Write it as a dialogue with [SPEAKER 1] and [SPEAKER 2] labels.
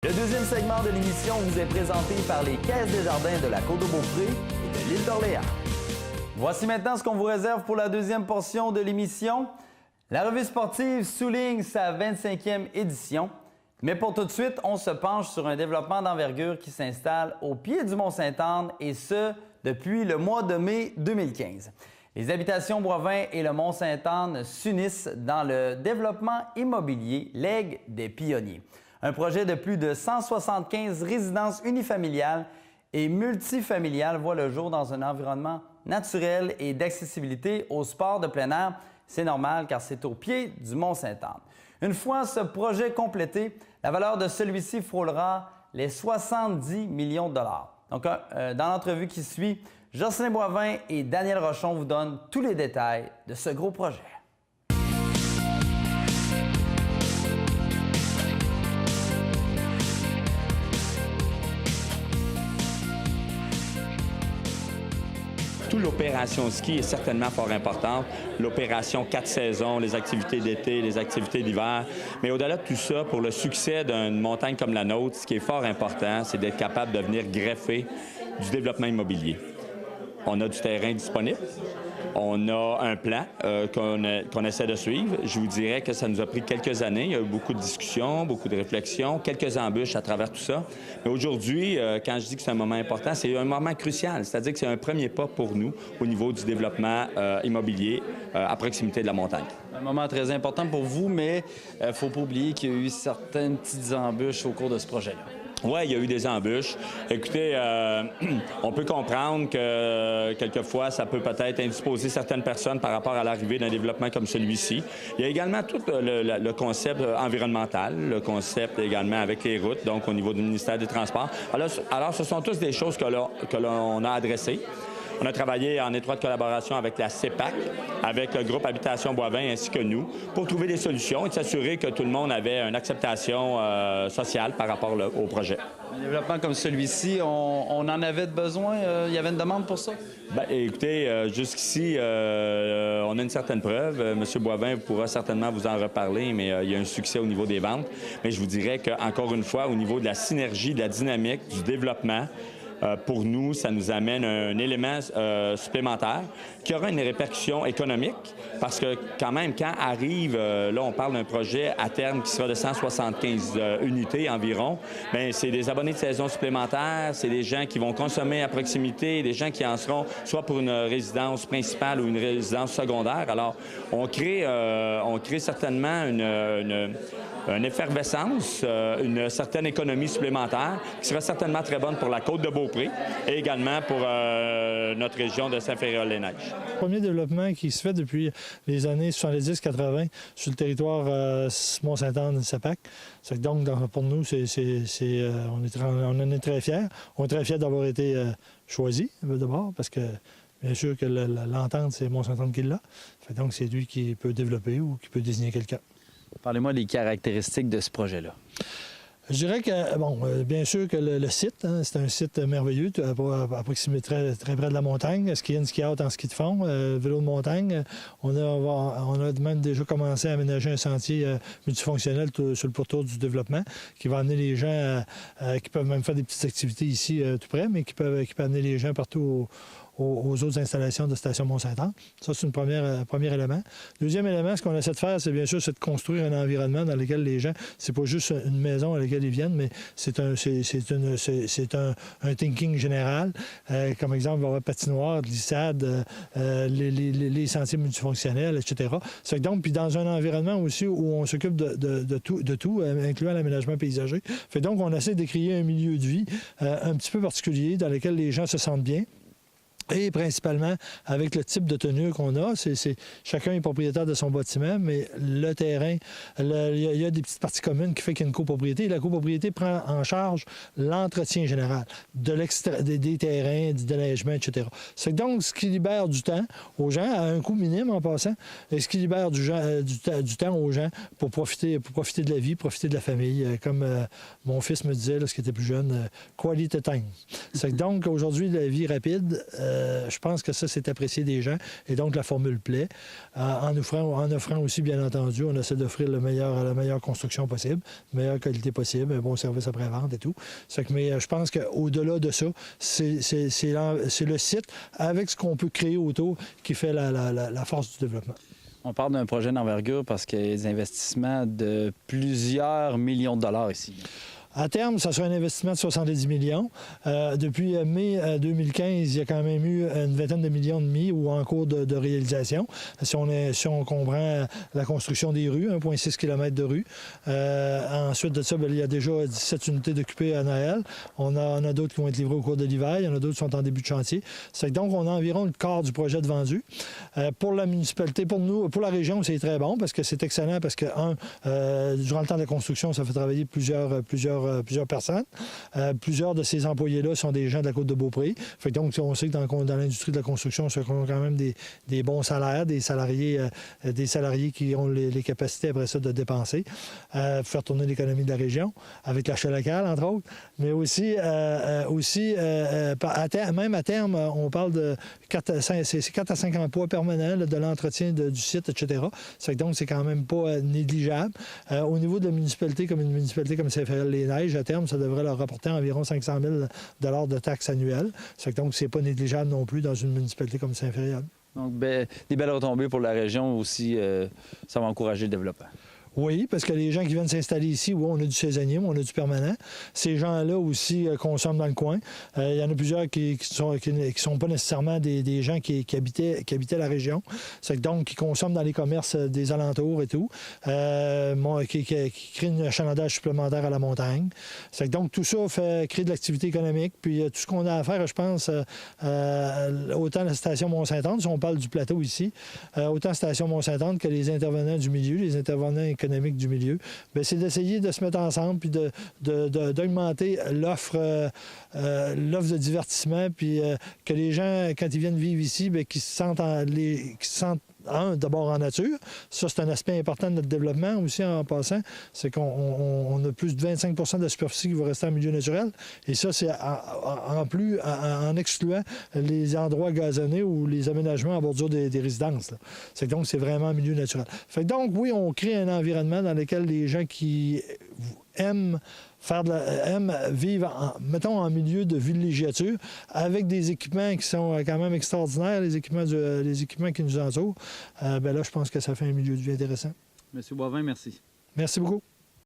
[SPEAKER 1] Le deuxième segment de l'émission vous est présenté par les Caisses des Jardins de la Côte-de-Beaupré et de l'île d'Orléans. Voici maintenant ce qu'on vous réserve pour la deuxième portion de l'émission. La revue sportive souligne sa 25e édition. Mais pour tout de suite, on se penche sur un développement d'envergure qui s'installe au pied du Mont-Sainte-Anne et ce, depuis le mois de mai 2015. Les habitations Boivin et le Mont-Sainte-Anne s'unissent dans le développement immobilier Legs des Pionniers. Un projet de plus de 175 résidences unifamiliales et multifamiliales voit le jour dans un environnement naturel et d'accessibilité au sport de plein air. C'est normal car c'est au pied du Mont-Sainte-Anne. Une fois ce projet complété, la valeur de celui-ci frôlera les 70 millions de dollars. Donc, dans l'entrevue qui suit, Jocelyn Boivin et Daniel Rochon vous donnent tous les détails de ce gros projet.
[SPEAKER 2] Toute l'opération ski est certainement fort importante. L'opération 4 saisons, les activités d'été, les activités d'hiver. Mais au-delà de tout ça, pour le succès d'une montagne comme la nôtre, ce qui est fort important, c'est d'être capable de venir greffer du développement immobilier. On a du terrain disponible. On a un plan qu'on essaie de suivre. Je vous dirais que ça nous a pris quelques années. Il y a eu beaucoup de discussions, beaucoup de réflexions, quelques embûches à travers tout ça. Mais aujourd'hui, quand je dis que c'est un moment important, c'est un moment crucial. C'est-à-dire que c'est un premier pas pour nous au niveau du développement immobilier à proximité de la montagne.
[SPEAKER 1] Un moment très important pour vous, mais il ne faut pas oublier qu'il y a eu certaines petites embûches au cours de ce projet-là.
[SPEAKER 2] Oui, il y a eu des embûches. Écoutez, on peut comprendre que quelquefois, ça peut peut-être indisposer certaines personnes par rapport à l'arrivée d'un développement comme celui-ci. Il y a également tout le concept environnemental, le concept également avec les routes, donc au niveau du ministère des Transports. Alors ce sont tous des choses que l'on a adressées. On a travaillé en étroite collaboration avec la CEPAC, avec le groupe Habitation Boivin ainsi que nous, pour trouver des solutions et s'assurer que tout le monde avait une acceptation sociale par rapport au projet.
[SPEAKER 1] Un développement comme celui-ci, on en avait besoin? Il y avait une demande pour ça?
[SPEAKER 2] Bien, écoutez, jusqu'ici, on a une certaine preuve. M. Boivin pourra certainement vous en reparler, mais il y a un succès au niveau des ventes. Mais je vous dirais qu'encore une fois, au niveau de la synergie, de la dynamique, du développement, pour nous, ça nous amène un élément supplémentaire qui aura une répercussion économique parce que quand même, quand arrive, là on parle d'un projet à terme qui sera de 175 unités environ, bien c'est des abonnés de saison supplémentaires, c'est des gens qui vont consommer à proximité, des gens qui en seront soit pour une résidence principale ou une résidence secondaire. Alors, on crée certainement une effervescence, une certaine économie supplémentaire qui sera certainement très bonne pour la Côte-de-Beaupré et également pour notre région de Saint-Féréol-les-Neiges.
[SPEAKER 3] Le premier développement qui se fait depuis les années 70-80 sur le territoire Mont-Sainte-Anne-Sapac. Donc, pour nous, on en est très fiers. On est très fiers d'avoir été choisis d'abord parce que bien sûr que l'entente, c'est Mont-Sainte-Anne qui l'a. Donc, c'est lui qui peut développer ou qui peut désigner quelqu'un.
[SPEAKER 1] Parlez-moi des caractéristiques de ce projet-là.
[SPEAKER 3] Je dirais que, bon, bien sûr que le site, hein, c'est un site merveilleux, à proximité très près de la montagne, ski-in, ski-out en ski de fond, vélo de montagne. On a même déjà commencé à aménager un sentier multifonctionnel sur le pourtour du développement qui va amener les gens, qui peuvent même faire des petites activités ici tout près, mais qui peut amener les gens partout aux autres installations de Station Mont-Sainte-Anne. Ça, c'est un premier élément. Deuxième élément, ce qu'on essaie de faire, c'est bien sûr, c'est de construire un environnement dans lequel les gens, c'est pas juste une maison à laquelle ils viennent, mais c'est un thinking général. Comme exemple, il va y avoir patinoire, glissade, les sentiers multifonctionnels, etc. C'est donc, puis dans un environnement aussi où on s'occupe de tout, incluant l'aménagement paysager. Fait donc, on essaie de créer un milieu de vie un petit peu particulier dans lequel les gens se sentent bien. Et principalement, avec le type de tenue qu'on a, chacun est propriétaire de son bâtiment, mais le terrain, il y a des petites parties communes qui fait qu'il y a une copropriété. Et la copropriété prend en charge l'entretien général des terrains, du déneigement, etc. C'est donc ce qui libère du temps aux gens, à un coût minime en passant, et ce qui libère du temps aux gens pour profiter de la vie, profiter de la famille. Comme mon fils me disait, lorsqu'il était plus jeune, quality time. C'est donc aujourd'hui, la vie rapide, je pense que ça, c'est apprécié des gens. Et donc, la formule plaît. En offrant aussi, bien entendu, on essaie d'offrir la meilleure construction possible, la meilleure qualité possible, un bon service après-vente et tout. Mais je pense qu'au-delà de ça, c'est le site avec ce qu'on peut créer autour qui fait la force du développement.
[SPEAKER 4] On parle d'un projet d'envergure parce qu'il y a des investissements de plusieurs millions de dollars ici.
[SPEAKER 3] À terme, ça sera un investissement de 70 millions. Depuis mai 2015, il y a quand même eu une vingtaine de millions de mis ou en cours de réalisation. Si on comprend la construction des rues, 1,6 km de rue. Ensuite de ça, il y a déjà 17 unités d'occupées à Noël. On a d'autres qui vont être livrées au cours de l'hiver. Il y en a d'autres qui sont en début de chantier. Donc, on a environ le quart du projet de vendu. Pour la municipalité, pour nous, pour la région, c'est très bon parce que c'est excellent parce que, durant le temps de la construction, ça fait travailler plusieurs personnes. Plusieurs de ces employés-là sont des gens de la Côte-de-Beaupré. Donc, on sait que dans l'industrie de la construction, ça compte quand même des bons salaires, des salariés qui ont les capacités après ça de dépenser, faire tourner l'économie de la région, avec l'achat local, entre autres. Mais aussi même à terme, on parle de 4 à 5 emplois permanents, là, de l'entretien du site, etc. Donc, c'est quand même pas négligeable. Au niveau de la municipalité, comme une municipalité comme Saint-Féréol-les-Neiges, à terme, ça devrait leur rapporter environ 500 000 de taxes annuelles. Donc, c'est pas négligeable non plus dans une municipalité comme Saint-Féréol.
[SPEAKER 4] Donc, des belles retombées pour la région aussi. Ça va encourager le développement.
[SPEAKER 3] Oui, parce que les gens qui viennent s'installer ici, oui, on a du saisonnier, mais on a du permanent. Ces gens-là aussi consomment dans le coin. Il y en a plusieurs qui sont pas nécessairement des gens qui habitaient la région. Donc, qui consomment dans les commerces des alentours et tout, qui créent un achalandage supplémentaire à la montagne. Donc, tout ça crée de l'activité économique. Puis, tout ce qu'on a à faire, je pense, autant la station Mont-Saint-Anne, si on parle du plateau ici, autant la station Mont-Saint-Anne que les intervenants du milieu, les intervenants économique du milieu, c'est d'essayer de se mettre ensemble puis d'augmenter l'offre de divertissement, puis que les gens, quand ils viennent vivre ici, qu'ils se sentent d'abord en nature. Ça, c'est un aspect important de notre développement aussi en passant. C'est qu'on a plus de 25 % de la superficie qui va rester en milieu naturel. Et ça, c'est en excluant les endroits gazonnés ou les aménagements en bordure des résidences. Donc, c'est vraiment en milieu naturel. Donc, oui, on crée un environnement dans lequel les gens qui aiment vivre, mettons, en milieu de villégiature, avec des équipements qui sont quand même extraordinaires, les équipements qui nous entourent. Là, je pense que ça fait un milieu de vie intéressant.
[SPEAKER 4] M. Boivin, merci.
[SPEAKER 3] Merci beaucoup.